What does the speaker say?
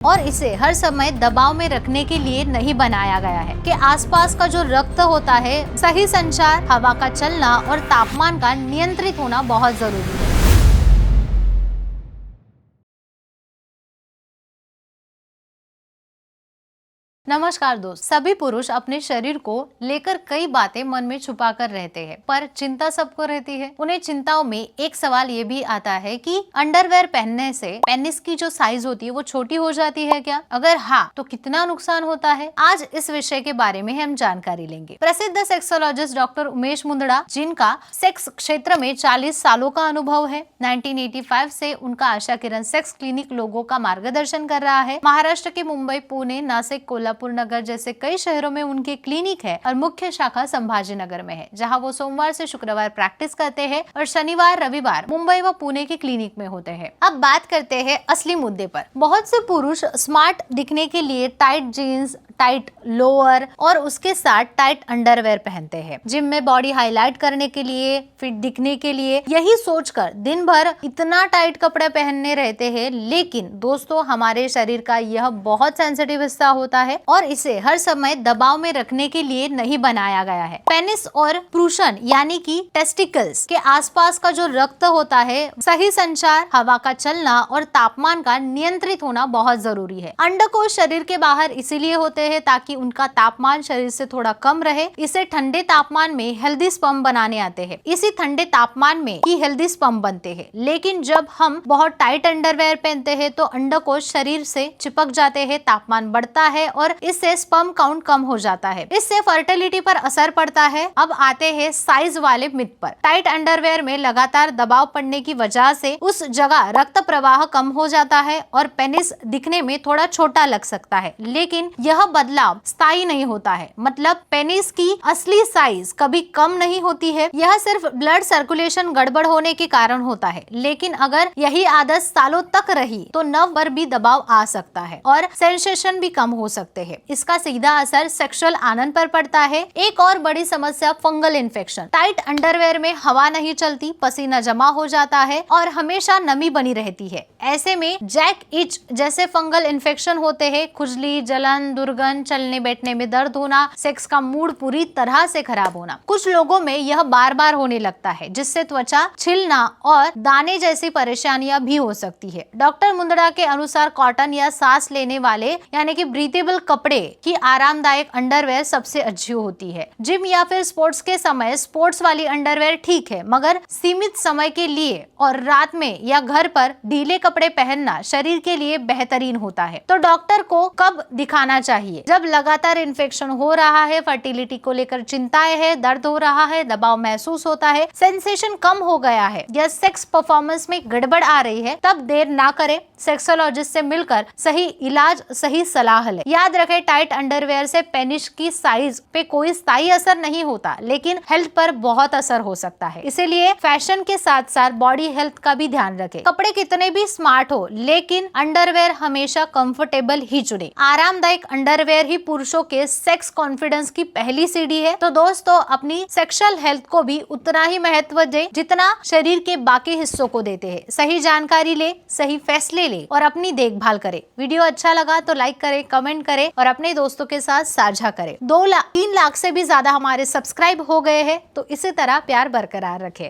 और इसे हर समय दबाव में रखने के लिए नहीं बनाया गया है कि आसपास का जो रक्त होता है, सही संचार, हवा का चलना और तापमान का नियंत्रित होना बहुत जरूरी है। नमस्कार दोस्त। सभी पुरुष अपने शरीर को लेकर कई बातें मन में छुपा कर रहते हैं, पर चिंता सबको रहती है। उन्हें चिंताओं में एक सवाल ये भी आता है कि अंडरवेयर पहनने से पेनिस की जो साइज होती है वो छोटी हो जाती है क्या? अगर हाँ, तो कितना नुकसान होता है? आज इस विषय के बारे में हम जानकारी लेंगे। प्रसिद्ध सेक्सोलॉजिस्ट डॉक्टर उमेश मुंदड़ा, जिनका सेक्स क्षेत्र में 40 सालों का अनुभव है, 1985 से उनका आशा किरण सेक्स क्लिनिक लोगों का मार्गदर्शन कर रहा है। महाराष्ट्र के मुंबई, पुणे, नासिक, कोल्हापुर नगर जैसे कई शहरों में उनके क्लिनिक है और मुख्य शाखा संभाजी नगर में है, जहां वो सोमवार से शुक्रवार प्रैक्टिस करते हैं और शनिवार रविवार मुंबई व पुणे के क्लिनिक में होते हैं। अब बात करते हैं असली मुद्दे पर। बहुत से पुरुष स्मार्ट दिखने के लिए टाइट जीन्स, टाइट लोअर और उसके साथ टाइट अंडरवेयर पहनते हैं। जिम में बॉडी हाईलाइट करने के लिए, फिट दिखने के लिए, यही सोचकर दिन भर इतना टाइट कपड़े पहनने रहते हैं। लेकिन दोस्तों, हमारे शरीर का यह बहुत सेंसिटिव हिस्सा होता है और इसे हर समय दबाव में रखने के लिए नहीं बनाया गया है। पेनिस और प्रूशन यानी कि टेस्टिकल्स के आसपास का जो रक्त होता है, सही संचार, हवा का चलना और तापमान का नियंत्रित होना बहुत जरूरी है। अंडकोश शरीर के बाहर इसीलिए होते हैं ताकि उनका तापमान शरीर से थोड़ा कम रहे। इसे ठंडे तापमान में हेल्दी स्पर्म बनाने आते हैं। इसी ठंडे तापमान में ही हेल्दी स्पर्म बनते हैं। लेकिन जब हम बहुत टाइट अंडरवेयर पहनते हैं तो अंडकोश शरीर से चिपक जाते हैं, तापमान बढ़ता है और इससे स्पर्म काउंट कम हो जाता है। इससे फर्टिलिटी पर असर पड़ता है। अब आते हैं साइज वाले मिथ पर। टाइट अंडरवेयर में लगातार दबाव पड़ने की वजह से उस जगह रक्त प्रवाह कम हो जाता है और पेनिस दिखने में थोड़ा छोटा लग सकता है। लेकिन यह बदलाव स्थायी नहीं होता है। मतलब पेनिस की असली साइज कभी कम नहीं होती है। यह सिर्फ ब्लड सर्कुलेशन गड़बड़ होने के कारण होता है। लेकिन अगर यही आदत सालों तक रही तो नर्व पर भी दबाव आ सकता है और सेंसेशन भी कम हो सकते हैं। इसका सीधा असर सेक्सुअल आनंद पर पड़ता है। एक और बड़ी समस्या फंगल इन्फेक्शन। टाइट अंडरवेयर में हवा नहीं चलती, पसीना जमा हो जाता है और हमेशा नमी बनी रहती है। ऐसे में जैक इच जैसे फंगल इन्फेक्शन होते हैं। खुजली, जलन, दुर्गंध, चलने बैठने में दर्द होना, सेक्स का मूड पूरी तरह से खराब होना। कुछ लोगों में यह बार बार होने लगता है, जिससे त्वचा छिलना और दाने जैसी परेशानियां भी हो सकती है। डॉक्टर मुंदड़ा के अनुसार कॉटन या सांस लेने वाले यानी कि ब्रीथेबल कपड़े की आरामदायक अंडरवेयर सबसे अच्छी होती है। जिम या फिर स्पोर्ट्स के समय स्पोर्ट्स वाली अंडरवेयर ठीक है, मगर सीमित समय के लिए और रात में या घर पर ढीले कपड़े पहनना शरीर के लिए बेहतरीन होता है। तो डॉक्टर को कब दिखाना चाहिए? जब लगातार इन्फेक्शन हो रहा है, फर्टिलिटी को लेकर चिंताएं है, दर्द हो रहा है, दबाव महसूस होता है, सेंसेशन कम हो गया है या सेक्स परफॉर्मेंस में गड़बड़ आ रही है, तब देर ना करें। सेक्सोलॉजिस्ट से मिलकर सही इलाज, सही सलाह लें। याद रखें, टाइट अंडरवेयर से पेनिस की साइज पे कोई स्थायी असर नहीं होता, लेकिन हेल्थ पर बहुत असर हो सकता है। इसीलिए फैशन के साथ साथ बॉडी हेल्थ का भी ध्यान रखें। कपड़े कितने भी स्मार्ट हो, लेकिन अंडरवेयर हमेशा कंफर्टेबल ही चुने। आरामदायक अंडरवेयर ही पुरुषों के सेक्स कॉन्फिडेंस की पहली सीढ़ी है। तो दोस्तों, अपनी सेक्सुअल हेल्थ को भी उतना ही महत्व दें जितना शरीर के बाकी हिस्सों को देते हैं। सही जानकारी ले, सही फैसले ले और अपनी देखभाल करें। वीडियो अच्छा लगा तो लाइक करें, कमेंट करें और अपने दोस्तों के साथ साझा करें। 3 लाख से भी ज्यादा हमारे सब्सक्राइब हो गए हैं, तो इसी तरह प्यार बरकरार रखें।